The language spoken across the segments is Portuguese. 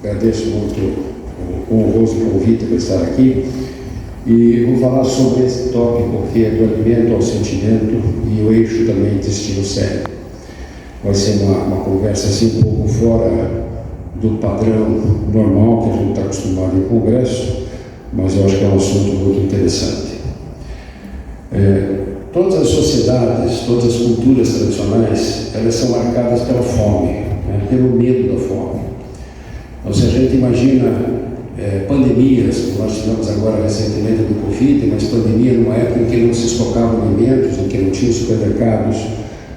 Agradeço muito o honroso convite para estar aqui e vou falar sobre esse tópico que é do alimento ao sentimento e o eixo também intestino-cérebro. Vai ser uma conversa assim um pouco fora do padrão normal que a gente está acostumado em congresso, mas eu acho que é um assunto muito interessante. Todas as sociedades, todas as culturas tradicionais, elas são marcadas pela fome, né, pelo medo da fome. Então, se a gente imagina pandemias, como nós tivemos agora recentemente do Covid, mas pandemia numa época em que não se estocavam alimentos, em que não tinha supermercados,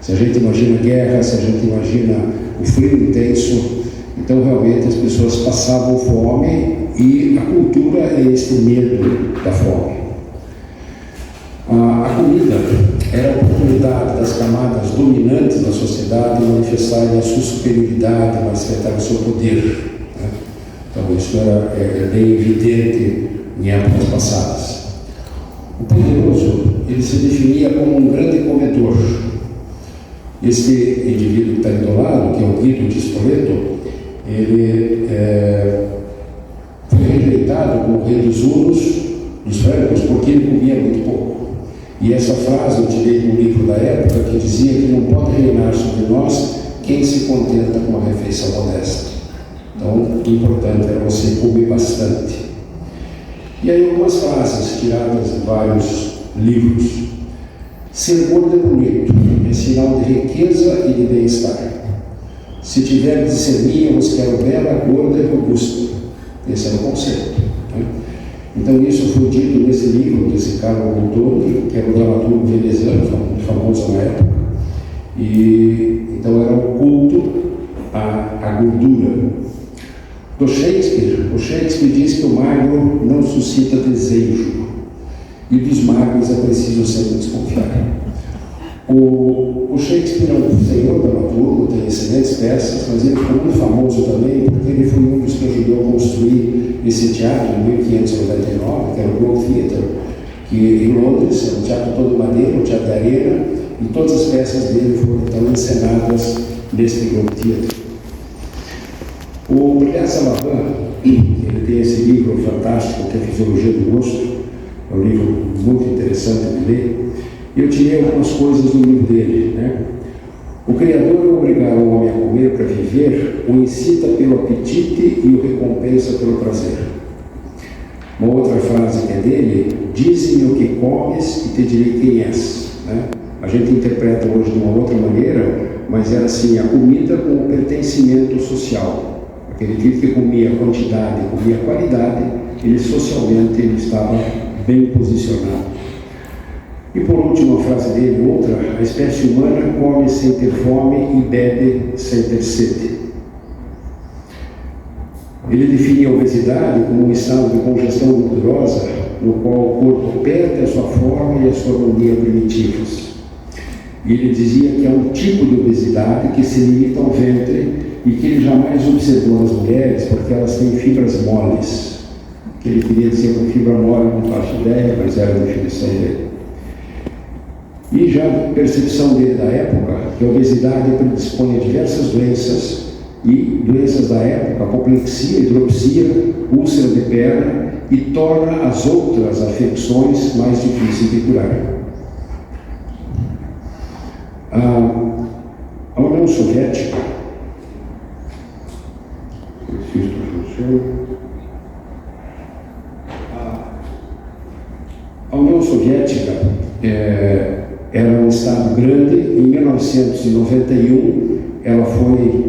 se a gente imagina guerra, se a gente imagina o frio intenso, então realmente as pessoas passavam fome e a cultura é este medo da fome. A comida era a oportunidade das camadas dominantes da sociedade manifestarem a sua superioridade, manifestarem o seu poder. Então isso era bem evidente em épocas passadas. O poderoso, ele se definia como um grande comedor. Este indivíduo que está aí do lado, que é o Guido de Spoleto, ele foi rejeitado como rei dos hunos, dos francos, porque ele comia muito pouco. E essa frase eu tirei de um livro da época que dizia que não pode reinar sobre nós quem se contenta com uma refeição modesta. Então, o importante era você comer bastante. E aí algumas frases tiradas de vários livros. Ser gordo é bonito, é sinal de riqueza e de bem-estar. Se tiver discernir, vos quero bela, gorda e robusta. Esse era o conceito. Né? Então isso foi dito nesse livro desse Carlo Goldoni, que era um dramaturgo veneziano, muito famoso na época. E então era um culto à gordura. Do Shakespeare, o Shakespeare diz que o magro não suscita desejo e dos magros é preciso sempre desconfiar. O Shakespeare é um senhor dramaturgo, tem excelentes peças, mas ele ficou muito famoso também porque ele foi um dos que ajudou a construir esse teatro em 1599, que era o Globe Theatre, que em Londres é um teatro todo de madeira, um teatro de arena, e todas as peças dele foram então encenadas neste Globe Theatre. O Brilhant Savarin, ele tem esse livro fantástico que é a Fisiologia do Gosto, é um livro muito interessante de ler. Eu tirei algumas coisas do livro dele, né? O Criador, ao obrigar o homem a comer para viver, o incita pelo apetite e o recompensa pelo prazer. Uma outra frase que é dele: dize-me o que comes e te direi quem és. Né? A gente interpreta hoje de uma outra maneira, mas era assim, a comida como pertencimento social. Aquele tipo que comia quantidade, comia qualidade, ele socialmente ele estava bem posicionado. E por último, a frase dele, outra: a espécie humana come sem ter fome e bebe sem ter sede. Ele define a obesidade como um estado de congestão gordurosa, no qual o corpo perde a sua forma e a sua harmonia primitivas. E ele dizia que é um tipo de obesidade que se limita ao ventre e que ele jamais observou nas mulheres porque elas têm fibras moles. Que ele queria dizer com fibra mole, não faço ideia, mas era a definição dele. E já a percepção dele da época, que a obesidade predispõe a diversas doenças, e doenças da época, apoplexia, hidropsia, úlcera de perna, e torna as outras afecções mais difíceis de curar. A União Soviética, a União Soviética era um estado grande. Em 1991 ela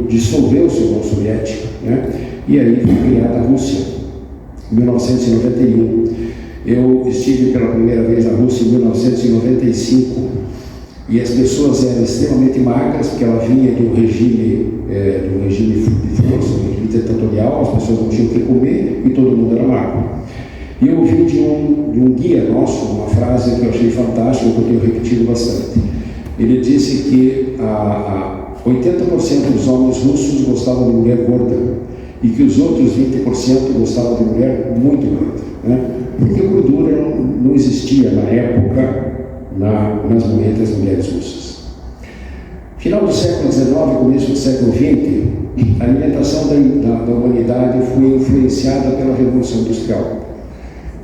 dissolveu-se a União Soviética, né? E aí foi criada a Rússia, em 1991. Eu estive pela primeira vez na Rússia em 1995 e as pessoas eram extremamente magras, porque ela vinha de um regime de força, um regime ditatorial, as pessoas não tinham o que comer e todo mundo era magro. E eu ouvi de um guia nosso uma frase que eu achei fantástica, que eu tenho repetido bastante. Ele disse que 80% dos homens russos gostavam de mulher gorda e que os outros 20% gostavam de mulher muito gorda, né? Porque a gordura não existia na época muitas mulheres russas. Final do século XIX e começo do século XX, a alimentação da humanidade foi influenciada pela Revolução Industrial.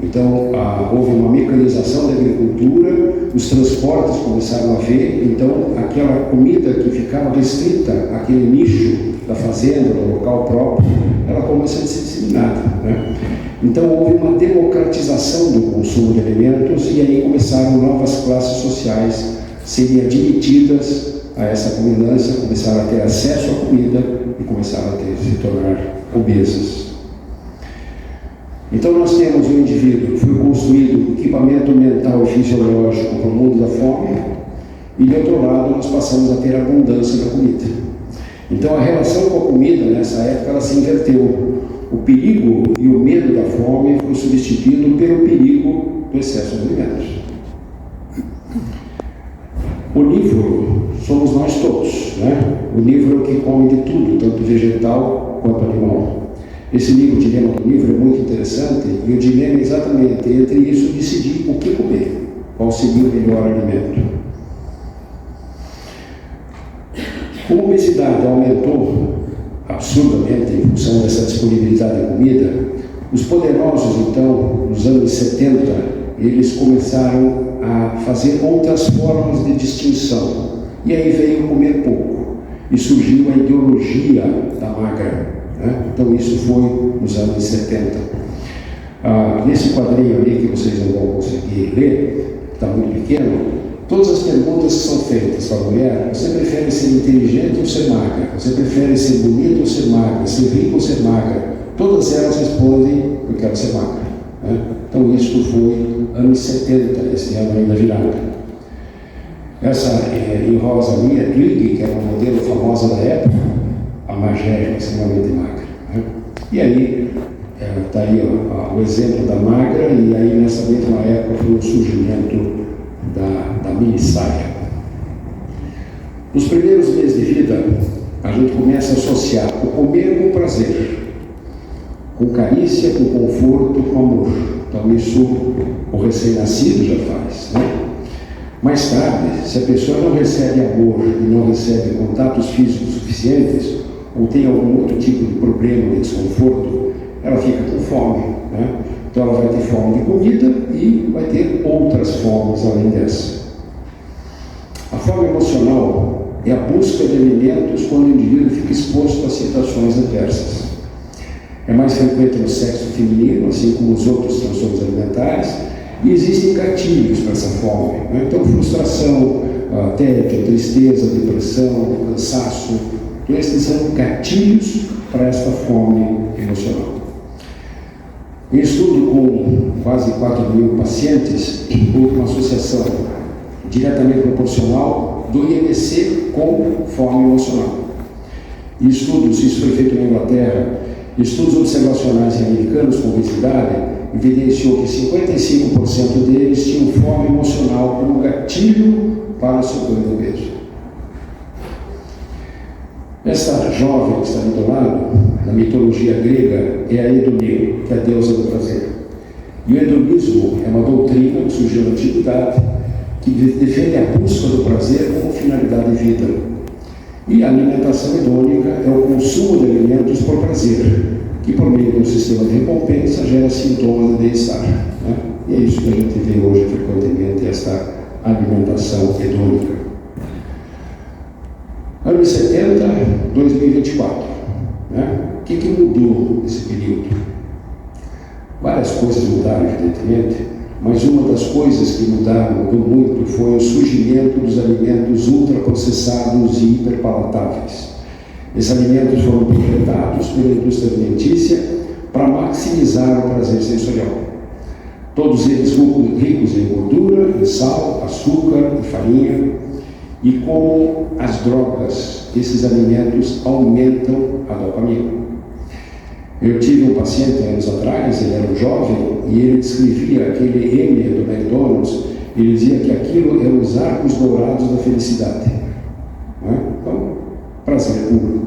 Então, houve uma mecanização da agricultura, os transportes começaram a ver, então aquela comida que ficava restrita àquele nicho da fazenda, do local próprio, ela começou a ser disseminada, né? Então, houve uma democratização do consumo de alimentos e aí começaram novas classes sociais a serem admitidas a essa combinância, começaram a ter acesso à comida e começaram a se tornar obesas. Então nós temos um indivíduo que foi construído equipamento mental e fisiológico para o mundo da fome, e de outro lado nós passamos a ter abundância da comida. Então a relação com a comida nessa época ela se inverteu. O perigo e o medo da fome foi substituído pelo perigo do excesso de alimentos. Onívoro somos nós todos, né? Onívoro que come de tudo, tanto vegetal quanto animal. Esse livro, o dilema do livro, é muito interessante, e o dilema é exatamente entre isso decidir o que comer, qual seria o melhor alimento. Como a obesidade aumentou absurdamente em função dessa disponibilidade de comida, os poderosos, então, nos anos 70, eles começaram a fazer outras formas de distinção. E aí veio comer pouco, e surgiu a ideologia da magra. Então isso foi nos anos 70. Nesse quadrinho ali, que vocês não vão conseguir ler, que está muito pequeno, todas as perguntas que são feitas para a mulher: você prefere ser inteligente ou ser magra? Você prefere ser bonita ou ser magra? Ser rica ou ser magra? Todas elas respondem: eu quero ser magra. Então isso foi anos 70, esse ano ainda virado. Essa em rosa ali é Twig, que era uma modelo famosa da época, a magéria extremamente magra. E aí, está aí o exemplo da magra, e aí nessa mesma época foi o surgimento da mini saia. Nos primeiros meses de vida, a gente começa a associar o comer com prazer, com carícia, com conforto, com amor. Então isso o recém-nascido já faz, né? Mais tarde, se a pessoa não recebe amor e não recebe contatos físicos suficientes, ou tem algum outro tipo de problema, de desconforto, ela fica com fome, né? Então ela vai ter fome de comida e vai ter outras fomes além dessa. A fome emocional é a busca de alimentos quando o indivíduo fica exposto a situações adversas. É mais frequente no sexo feminino, assim como os outros transtornos alimentares, e existem gatilhos para essa fome, né? Então frustração, tédio, tristeza, depressão, cansaço. Esses são gatilhos para esta fome emocional. Em estudo com quase 4.000 pacientes, houve uma associação diretamente proporcional do IMC com fome emocional. E estudos, isso foi feito na Inglaterra, estudos observacionais americanos com obesidade, evidenciou que 55% deles tinham fome emocional como gatilho para o seu ganho de peso. Essa jovem que está ali do lado, na mitologia grega, é a Hedonia, que é a deusa do prazer. E o hedonismo é uma doutrina que surgiu na antiguidade, que defende a busca do prazer como finalidade de vida. E a alimentação hedônica é o consumo de alimentos por prazer, que por meio do sistema de recompensa gera sintomas de bem-estar, né? E é isso que a gente vê hoje frequentemente, esta alimentação hedônica. Anos 70, 2024. Né? O que mudou nesse período? Várias coisas mudaram, evidentemente, mas uma das coisas que mudou muito foi o surgimento dos alimentos ultraprocessados e hiperpalatáveis. Esses alimentos foram projetados pela indústria alimentícia para maximizar o prazer sensorial. Todos eles ricos em gordura, em sal, açúcar e farinha. E como as drogas, esses alimentos aumentam a dopamina. Eu tive um paciente anos atrás, ele era um jovem, e ele descrevia aquele M do McDonald's, ele dizia que aquilo eram os arcos dourados da felicidade. Né? Então, prazer puro.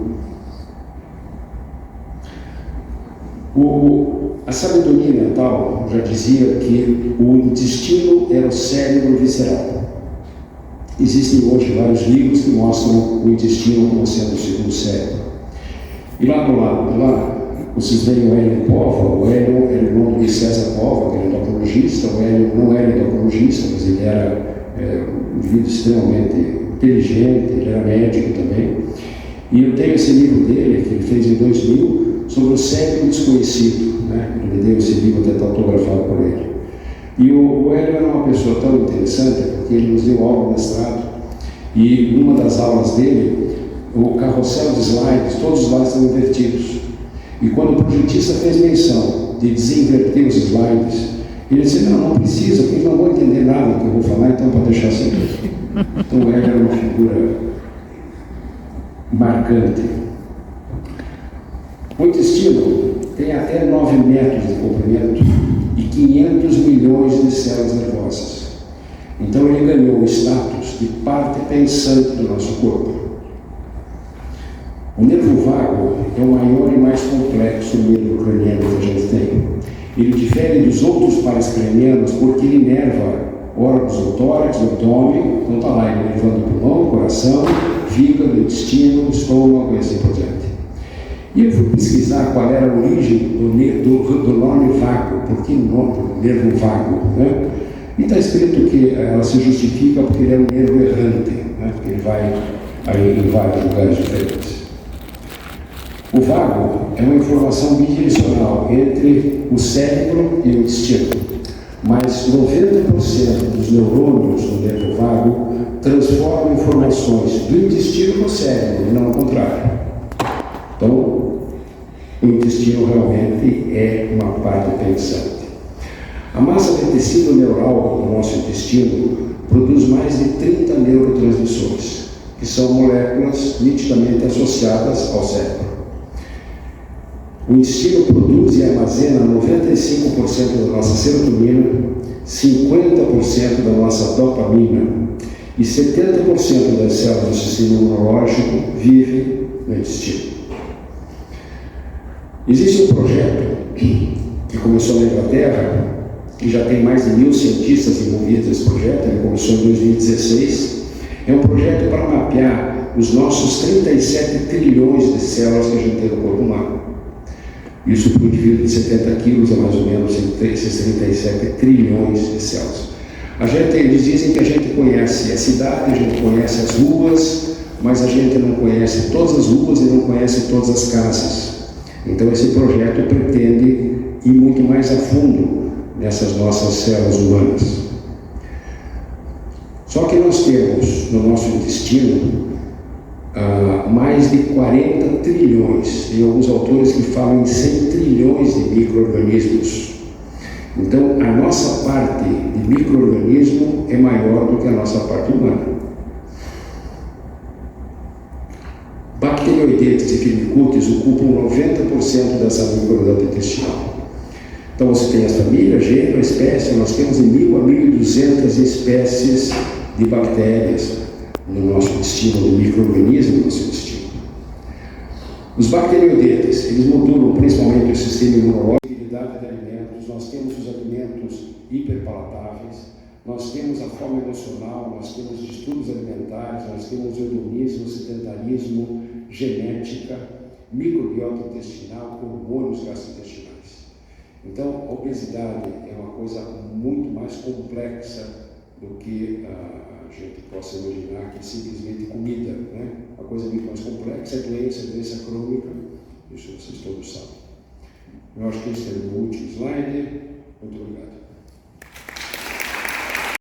A sabedoria mental já dizia que o intestino era o cérebro visceral. Existem hoje vários livros que mostram o intestino como sendo o segundo cérebro. E lá do lado de lá, vocês veem o Hélio Pova. O Hélio era irmão de César Pova, que era endocrinologista. O Hélio não era endocrinologista, mas ele era um indivíduo extremamente inteligente, ele era médico também. E eu tenho esse livro dele, que ele fez em 2000, sobre o cérebro desconhecido, né? Ele me deu esse livro até está autografado por ele. E o Hélio era uma pessoa tão interessante, porque ele nos deu aula no mestrado, e numa das aulas dele, o carrossel de slides, todos os slides estão invertidos. E quando o projetista fez menção de desinverter os slides, ele disse: não precisa, porque eles não vão entender nada do que eu vou falar, então pode deixar assim. Então o Hélio era uma figura marcante. O intestino tem até 9 metros de comprimento e 500 milhões de células nervosas. Então ele ganhou o status de parte pensante do nosso corpo. O nervo vago é o maior e mais complexo nervo craniano que a gente tem. Ele difere dos outros pares cranianos porque ele inerva órgãos do tórax, do abdômen. Então está lá, ele inervando o pulmão, o coração, fígado, intestino, estômago e assim por diante. E eu fui pesquisar qual era a origem do nome vago. Por que nome nervo vago? Né? E está escrito que ela se justifica porque ele é um nervo errante, né? Porque ele vai aí em vários lugares diferentes. O vago é uma informação bidirecional entre o cérebro e o intestino, mas 90% dos neurônios do nervo vago transformam informações do intestino para o cérebro, e não ao contrário. Então, o intestino realmente é uma parte pensante. A massa de tecido neural do nosso intestino produz mais de 30 neurotransmissores, que são moléculas nitidamente associadas ao cérebro. O intestino produz e armazena 95% da nossa serotonina, 50% da nossa dopamina e 70% das células do sistema imunológico vivem no intestino. Existe um projeto que começou na Inglaterra, que já tem mais de 1.000 cientistas envolvidos nesse projeto. Ele começou em 2016. É um projeto para mapear os nossos 37 trilhões de células que a gente tem no corpo humano. Isso para um indivíduo de 70 quilos é mais ou menos esses 37 trilhões de células. Eles dizem que a gente conhece a cidade, a gente conhece as ruas, mas a gente não conhece todas as ruas e não conhece todas as casas. Então esse projeto pretende ir muito mais a fundo nessas nossas células humanas. Só que nós temos no nosso intestino mais de 40 trilhões, tem alguns autores que falam em 100 trilhões de micro-organismos. Então a nossa parte de micro-organismo é maior do que a nossa parte humana. Bacteroidetes e firmicutes ocupam 90% dessa microbiota intestinal. Então você tem as famílias, gênero, espécie. Nós temos de 1.000 a 1.200 espécies de bactérias no nosso intestino, no micro-organismo do nosso intestino. Os bacteroidetes, eles modulam principalmente o sistema imunológico e a atividade de alimentos. Nós temos os alimentos hiperpalatáveis, nós temos a fome emocional, nós temos distúrbios alimentares, nós temos hedonismo, sedentarismo, genética, microbiota intestinal, hormônios gastrointestinais. Então, a obesidade é uma coisa muito mais complexa do que a gente possa imaginar, que é simplesmente comida, né? Uma coisa muito mais complexa é doença crônica, isso vocês todos sabem. Eu acho que esse é o meu último slide. Muito obrigado.